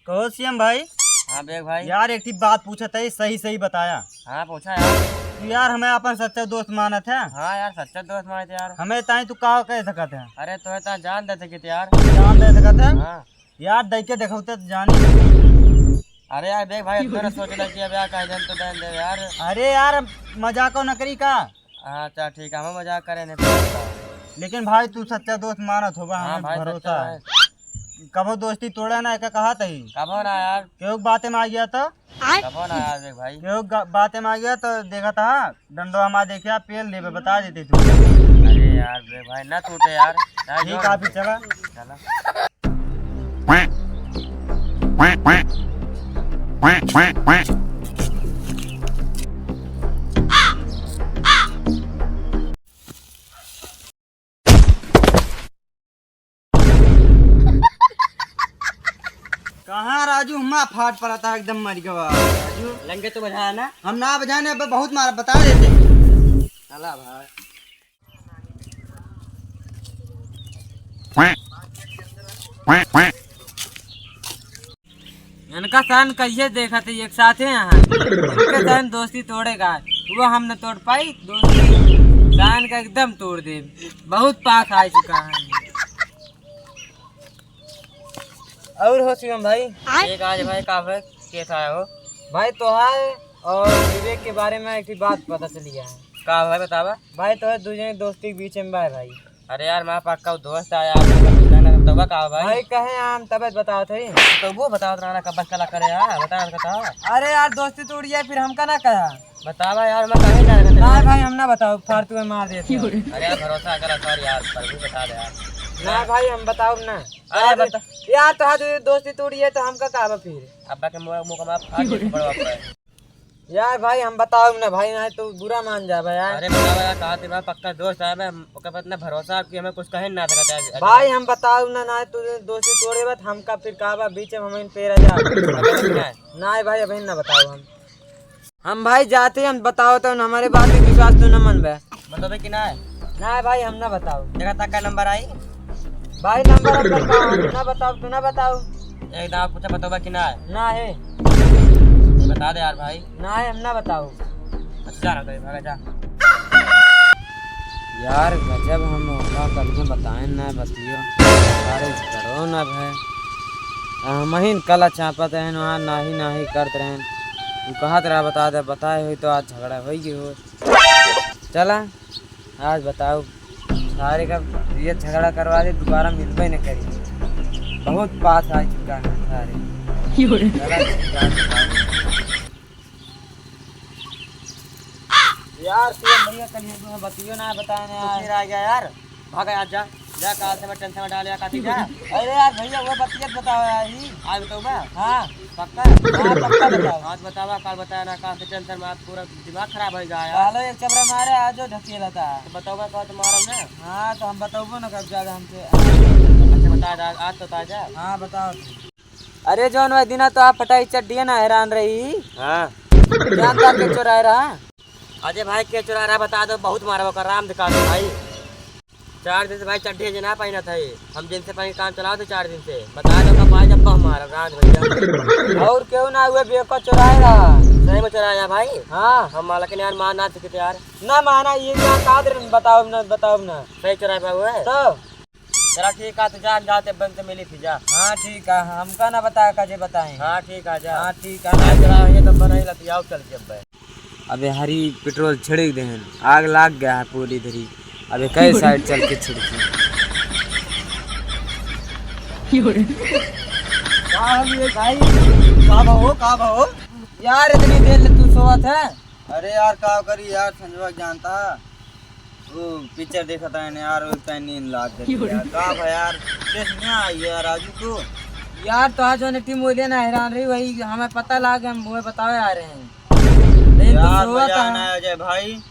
कहो सीएम भाई। हाँ बेग भाई। यार एक बात पूछा था, सही सही बताया। हाँ पूछा यार। तू यार हमें अपन सच्चा दोस्त माना था। हाँ यार सच्चा दोस्त माने थे यार। हमें ताई तू का कह सकत है। अरे तो है जान दे सके थे यार। जान दे सकत है। हाँ यार देख के देखो तो जानी। अरे यार बेग भाई इतना सोचना कि अब यार कहीं जान तो देन दे यार। अरे यार मजाक न करी का। हाँ चल ठीक है, हम मजाक करें नहीं तो। लेकिन भाई तू सच्चा दोस्त मानत होगा, हाँ हमें भाई भरोसा सच्चा है। है। कबो दोस्ती तोड़ा ना का कहा तही। कब हो ना यार। क्यों बातें में आ गया तो कब हो ना यार बेग भाई। क्यों बातें में आ गया तो देखा था डंडो हमारा देखा पेल ले बता देते तू। अरे यार बेग भाई ना टूटे यार। ठीक है फिर चला। चला। कहाँ राजू, हमारा फाट पड़ा था एकदम मर गया राजू। लंगे तो बजाया ना। हम ना बजाने अब बहुत मारा बता देते। चला भाई। इनका सन कैसे देखा थे एक साथ है यहाँ। इनके सन दोस्ती तोड़ेगा वो हम न तोड़ पाई दोस्ती। सन का एकदम तोड़ दे, बहुत पास आ चुका है। और हो शिवम भाई एक आज भाई काफे केस आया हो भाई तो है। और विवेक के बारे में एक बात पता चली है। का भाई बतावा भाई तो है दूसरे दोस्ती के बीच में भाई। अरे यार मेरा पक्का दोस्त आया तो का भाई कहे हम तबियत बताओ थे तो वो बताओ ना कब कला करे यार बताओ। अरे यार दोस्ती टूट गया फिर हमका ना कहा बतावा यार मैं कहे ना भाई हम ना बताओ फालतू में मार देते। अरे यार भरोसा कर सर यार पर भी बता दे यार। ना भाई हम बताओ ना। अरे बता यार तो हाथ दोस्ती टूटी है तो हमका कहा फिर अब्बा के मुंह का माफ यार भाई हम बताओ ना भाई ना तो बुरा मान जा भाई यार। अरे बताओ यार कहा तेरा पक्का दोस्त है मैं ओके पर इतना भरोसा कि हमें कुछ कहे ना सकता है भाई। हम बताओ ना तू दोस्ती तोड़े बात हमका फिर कहा बीच में हमें पेरा जा ना भाई अभी ना बताओ हम भाई जाते हम बताओ तो हमारे बात में विश्वास तो न मन बताओ कि ना भाई हम ना बताओ देखा तक का नंबर आई भाई नंबर ना बताओ तू ना बताओ एक दाव पूछा बताओ कि ना है बता दे यार भाई। ना है हम ना बताओ। अच्छा जा रहा भागा जा यार गजब हम मौका करके बताएं ना बतियो अरे करो ना भाई महीन कला चापत है ना ही करते रहे तू कहा तेरा बता दे बताए हुई तो आज झगड़ा हो गई हो। चला आज बताओ सारे का ये झगड़ा करवा दे दोबारा मिलबे न करी बहुत पास आ चुका है सारे। यार भैया कल बतियो ना बताए फिर आ गया यार भागा आज जा कहा से मैं टेंशन में डाल काती जा। अरे यार भैया वो बतिया बताओ यार ही आज बताओ बा। हाँ पक्का पक्का बताओ आज बतावा कल बताया ना कहा से टेंशन में आज पूरा दिमाग खराब हो गया यार। एक चबरा मारे आज ढकेला था तो बताओ कहा तुम्हारा ना। हाँ तो हम बताओ ना कब ज्यादा हमसे। अच्छा बता आज तो ताजा। हाँ बताओ। अरे जौन भाई दिना तो आप पटाई चड्डी ना हैरान रही। हाँ जानदार के चोरा रहा अजय भाई के चुरा रहा बता दो बहुत मारा कर राम दिखा दो भाई। 4 दिन से भाई चड्ढे जना पहना था हम जिनसे पहले काम चलाओ तो 4 दिन से बता दो कब भाई जब हमारा राज भैया और क्यों ना हुए बेव का चुराए रहा सही में चुराया भाई। हाँ हम माला के यार मान ना सके यार ना माना ये बताओ ना सही चुराए पाए हुए तो चला ठीक है तो जा जाते बंद से मिली थी जा। हाँ ठीक है हमका ना बताया कजे बताएं। हाँ ठीक है जा। हाँ ठीक है ये तो बनाई लती आओ चल के अबे हरी पेट्रोल छिड़क दे आग लाग गया है पूरी धरी अबे कई साइड चल के छिड़की का भाव यार इतनी देर ले तू सोवत है। अरे यार का करी यार संजवा जानता वो पिक्चर देखा था यार उसका नींद लाग गई यार का भाई यार नहीं आई यार राजू तू यार तो आज टीम बोले ना हैरान रही वही हमें पता लगा हम वो बताओ आ रहे हैं यार मजा ना अजय भाई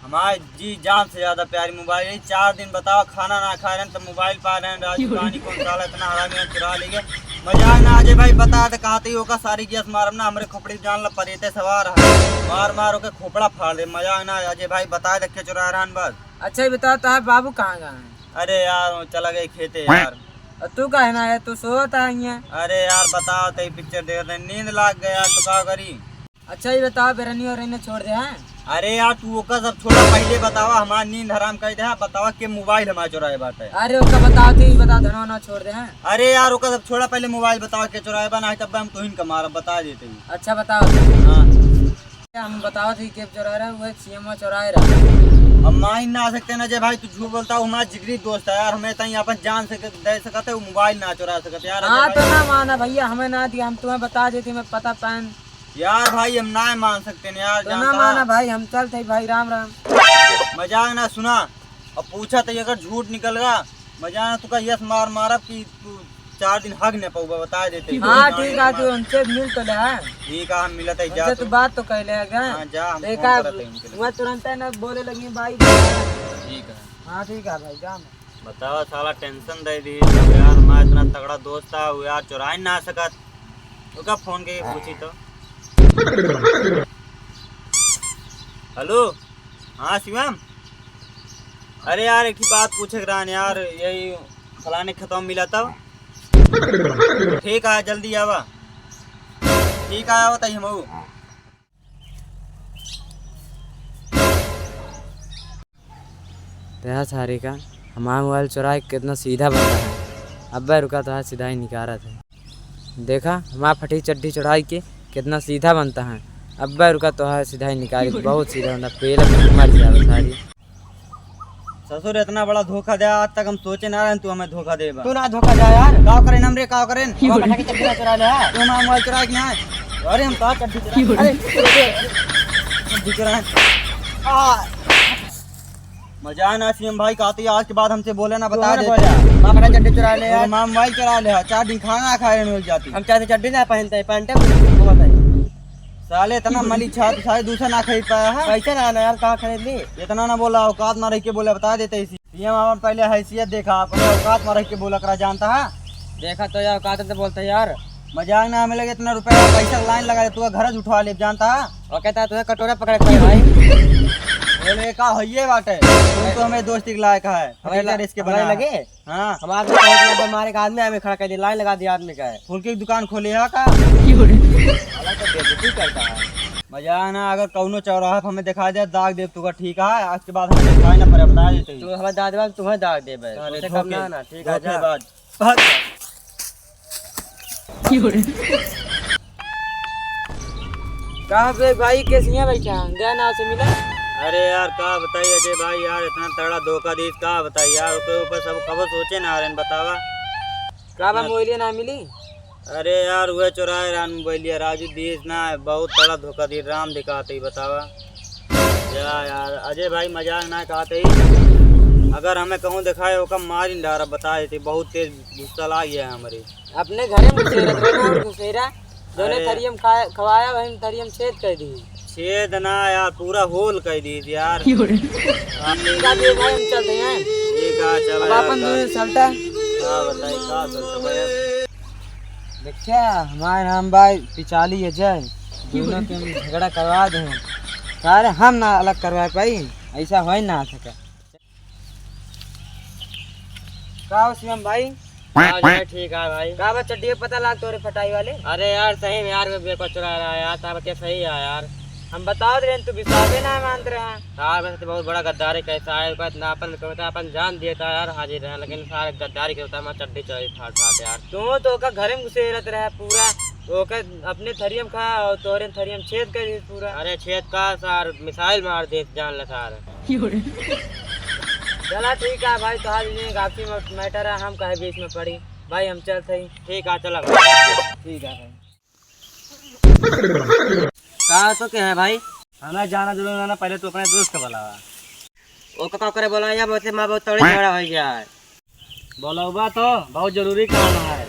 हमारे जी जान से ज्यादा प्यारी मोबाइल है। 4 दिन बताओ खाना ना खा रहे हैं तो मोबाइल पा रहे हैं राजू कहानी कौन साला इतना हरामी चुरा ले गए मजा ना अजय भाई बता दे कहते होगा सारी गैस मारम ना हमारे खोपड़ी जान ला परेते सवार मार मार के खोपड़ा फाड़ दे मजा ना अजय भाई बता दे के चुरा रहा बस। अच्छा ही बताओ तो बाबू कहाँ गए हैं। अरे यार चला गए खेते यार और तू कहे ना है तू सोता है यहाँ। अरे यार बताओ तो पिक्चर देख रहे नींद लाग गया तो क्या करी। अच्छा ये बताओ बेरनी और इन्हें छोड़ दे हैं। अरे यार तू ओका सब छोड़ा पहले बतावा हमारा नींद हराम कर दे बतावा के मोबाइल हमारा चुराए बात है। अरे उसका बताओ थी बता धनो ना छोड़ दे हैं। अरे यार ओका सब छोड़ा पहले मोबाइल बतावा के चुराए बना तब हम तुहिन का मारा बता देते ही। अच्छा बताओ हाँ हम बताओ थी के चुरा रहा है वो सीएम चुराए रहा। हम मान ना सकते ना जय भाई तू झूठ बोलता हूँ हमारा जिगरी दोस्त है यार हमें तई अपन जान दे सकते वो मोबाइल ना चुरा सकते यार। हाँ तो ना माना भैया हमें ना दिया हम तुम्हें बता देती मैं पता पैन। यार भाई हम ना मान सकते ना यार। तो ना माना भाई हम चलते भाई राम राम। मजाक ना सुना और पूछा तो अगर झूठ निकल गया मजाक ना तू का यस मार मारा कि तू 4 दिन हग न पाऊगा बता देते। हाँ ठीक है तू उनसे मिल तो ले ठीक है हम मिलते जा तू बात तो कह ले हाँ जा हम देखा फोन करते हैं उनके लिए। मैं तुरंत है ना बोले लगी भाई। ठीक है हाँ ठीक है भाई जा। बताओ साला टेंशन दे दी तब यार हमारा इतना तगड़ा दोस्त था वो यार चुरा ही ना सकत तो कब फोन के पूछी तो। हेलो हाँ शिवम अरे यार एक ही बात पूछे रहन यार यही फलाने खत्म मिला तब। ठीक है जल्दी आवा। ठीक है आवा तई हम तेरा सारी का हमारा मोबाइल चुरा के कितना सीधा बन रहा है। अब रुका तो सीधा ही निकाला था देखा हमारा फटी चड्डी चढ़ाई के कितना सीधा बनता है। अब रुका तो सीधा ही निकाली बहुत सीधा बनता पेल मर जाए सारी। ससुर इतना बड़ा धोखा दे आज तक हम सोचे ना रहे तू हमें धोखा दे। तू ना धोखा जा यार का करें हमरे का करें चड्डी चुरा ले तू हमारा मोबाइल चुरा के यहाँ अरे हम कहा चड्डी चुरा मजा ना सीएम भाई कहती आज के बाद हमसे बोले ना बता दे चड्डी चुरा ले यार मोबाइल चुरा ले 4 दिन खाना खाए मिल जाती। हम चाहते चड्डी ना पहनते पहनते साले इतना मली छा सारे दूसरा ना खरीद पाया है। पैसा ना आना यार कहाँ खरीद ली इतना ना बोला औकात में रह के बोले बता देते इसी सीएम हमारे पहले हैसियत देखा अपने औकात में रह के बोला करा जानता है। देखा तो यार औकात तो बोलते यार मजाक ना हमें लगे इतना रुपया पैसा लाइन लगा दे तू घर उठवा ले जानता है। और कहता है तुम्हें कटोरा पकड़ के भाई बोले का होइए बाटे तुम तो हमें दोस्ती के लायक है हमें इसके बना लगे। हाँ हमारे हमारे आदमी हमें खड़ा कर दिया लाइन लगा दिया आदमी का है फूल की दुकान खोले है का करता है। मजाक ना अगर कौनो चौराहा हमें दिखा दे दाग दे तू का ठीक है आज के बाद हमें दिखाई ना पड़े बता देते तू हमें दाद बाग तुम्हें दाग दे ना ठीक है जा। कहाँ पे भाई कैसे बैठा देना से मिला। अरे यार का बताइए अजय भाई यार इतना तगड़ा धोखा दी का बताइए यार उसके ऊपर सब खबर सोचे ना रहे बतावा का मोबाइल ना मिली। अरे यार वह चुराए रान मोबाइल राजू दीस ना बहुत तगड़ा धोखा दी राम दिखाते ही बतावा यार अजय भाई मजाक ना कहते ही अगर हमें कहूँ दिखाए वो कम मार ही डारा बताए थे बहुत तेज गुस्सा ला गया है हमारे अपने घर में घुसेरा दोनों थरियम खवाया वही थरियम छेद कर दी छेद ना यार पूरा होल कर दी यार। हम चलते हैं ठीक है चलो अपन चलता बताइए का चलता देखा हमारे नाम भाई पिचाली अजय दोनों के हम झगड़ा करवा दे सारे हम ना अलग करवा पाई ऐसा हो ना सका का शिवम भाई। ठीक है भाई का बा चड्डी पता लाग तोरे फटाई वाले। अरे यार सही में यार बेको चुरा रहा है यार ताब के सही है यार हम बता रहे तू विश्वास ना मान रहे हैं यार वैसे तो बहुत बड़ा गद्दारी कैसा है ना अपन कहता अपन जान दिया था यार हाजिर है लेकिन सारे गद्दारी करता मैं चड्डी चढ़ी फाट फाट यार तू तो का घर में घुसे रहते रहा पूरा ओके अपने थरियम खा और तोरे थरियम छेद कर दी पूरा। अरे छेद का सार मिसाइल मार दे जान ले सार चला ठीक है भाई तो गाफी मैटर है हम कहे बीच में पड़ी भाई हम चलते ही। ठीक है चला ठीक है भाई कहा तो क्या है भाई हमें जाना जरूर ना पहले तो अपने दोस्त का बोला वो का करे बोला या बोलते माँ बहुत तोड़ी झगड़ा हो गया है बोलौबा तो बहुत जरूरी काम है।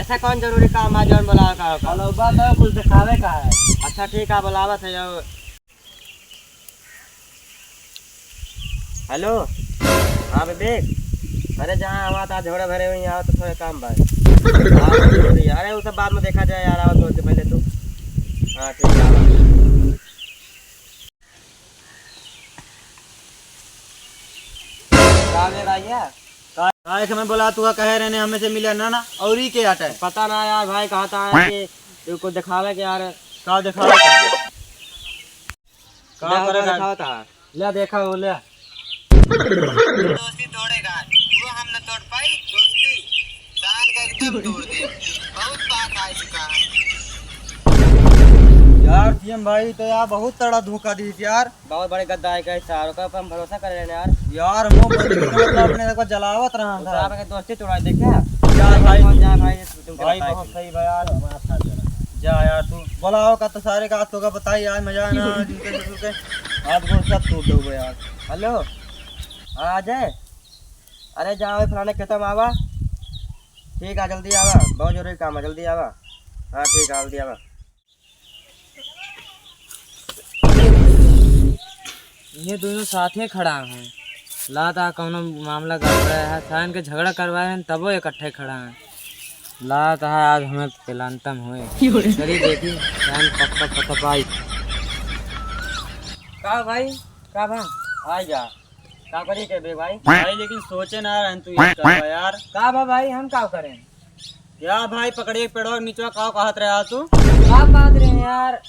ऐसा कौन जरूरी काम है जौन बोला का बोलौबा तो कुछ दिखावे का है। अच्छा ठीक है बुलावा था जाओ। हेलो हाँ देख अरे जहाँ हमारा था झगड़ा भरे हुए यहाँ तो थोड़े काम भाई अरे वो सब बाद में देखा जाए यार आवाज से पहले तो हाँ ठीक है काम है आए मैं बोला तू कहे रहने हमें से मिला ना और ही के हटे पता ना यार भाई कहता है कि तुमको दिखावे के यार का दिखावा का करेगा दिखावता है ले देखा वो ले दोस्ती तोड़ेगा वो हम न तोड़ पाई दोस्ती जान का एकदम तोड़ दी बहुत बात आ चुका है यार सीएम भाई तो यार बहुत तड़ा धोखा दी यार बहुत बड़े गद्दा है कैसे यार का हम भरोसा कर रहे हैं यार यार मुंह पर अपने को जलावत रहा था आपके दोस्ती तोड़ा देखे यार भाई कौन जा भाई तुमको भाई बहुत सही भाई यार जा यार तू बोलाओ का तो सारे का तो का बताई यार मजा ना जूते जूते हाथ को सब टूट दोगे यार हेलो आ जाए अरे जाओ फलाने खेतम आवा ठीक है जल्दी आवा बहुत जरूरी काम है जल्दी आवा हाँ ठीक है जल्दी आवा ये दोनों साथ ही खड़ा हैं लाता कौन मामला गड़बड़ है फैन के झगड़ा करवाए हैं तबो इकट्ठे खड़ा हैं लाता है आज हमें पिलांतम हुए चलिए देखी फैन पपाई का भाई का भा आ जा का करी के बे भाई भाई लेकिन सोचे ना रहे तू ये कर यार का भा भाई हम का करें यार भाई पकड़िए पेड़ो नीचे का कहत रहा तू का बात रहे यार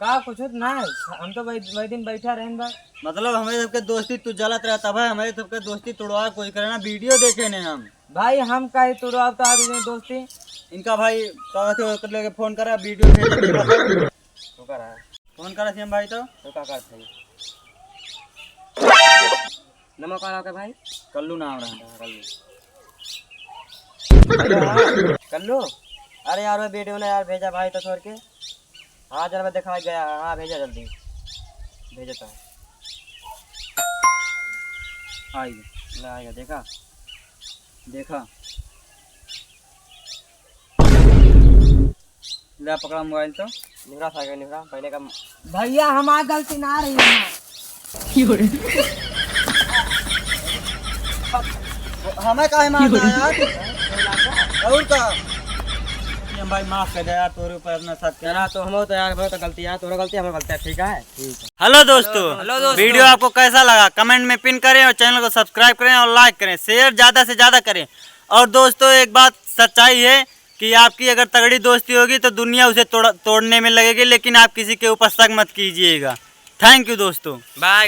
का कुछ ना है हम तो वही दिन बैठा रहे बा मतलब हमारे सबके दोस्ती तू जलत रहता भाई हमारे सबके दोस्ती तोड़वा कोई करे ना वीडियो देखे ने हम भाई हम कहीं तुड़वाब तो आज दोस्ती इनका भाई कहते लेके फोन करा वीडियो भेज तो करा फोन करा सीएम भाई तो का करते नमक आ रहा भाई कल्लू नाम रहा कल्लू कल्लू अरे यार मैं वीडियो ने यार भेजा भाई तो छोड़ के हाँ जरा मैं दिखा गया हाँ भेजा जल्दी भेजता है आएगा देखा देखा ले पकड़ा मोबाइल तो निकला था निकला पहले का भैया हमारी गलती ना रही है हमें काहे मारना है यार और का सीएम भाई माफ कर दे यार तोरे ऊपर अपना शक यार तो हम तो यार तो गलती यार तोरा गलती हमारी गलती है ठीक है हेलो दोस्तों वीडियो आपको कैसा लगा कमेंट में पिन करें और चैनल को सब्सक्राइब करें और लाइक करें शेयर ज़्यादा से ज़्यादा करें और दोस्तों एक बात सच्चाई है कि आपकी अगर तगड़ी दोस्ती होगी तो दुनिया उसे तोड़ने में लगेगी लेकिन आप किसी के ऊपर शक मत कीजिएगा थैंक यू दोस्तों बाय।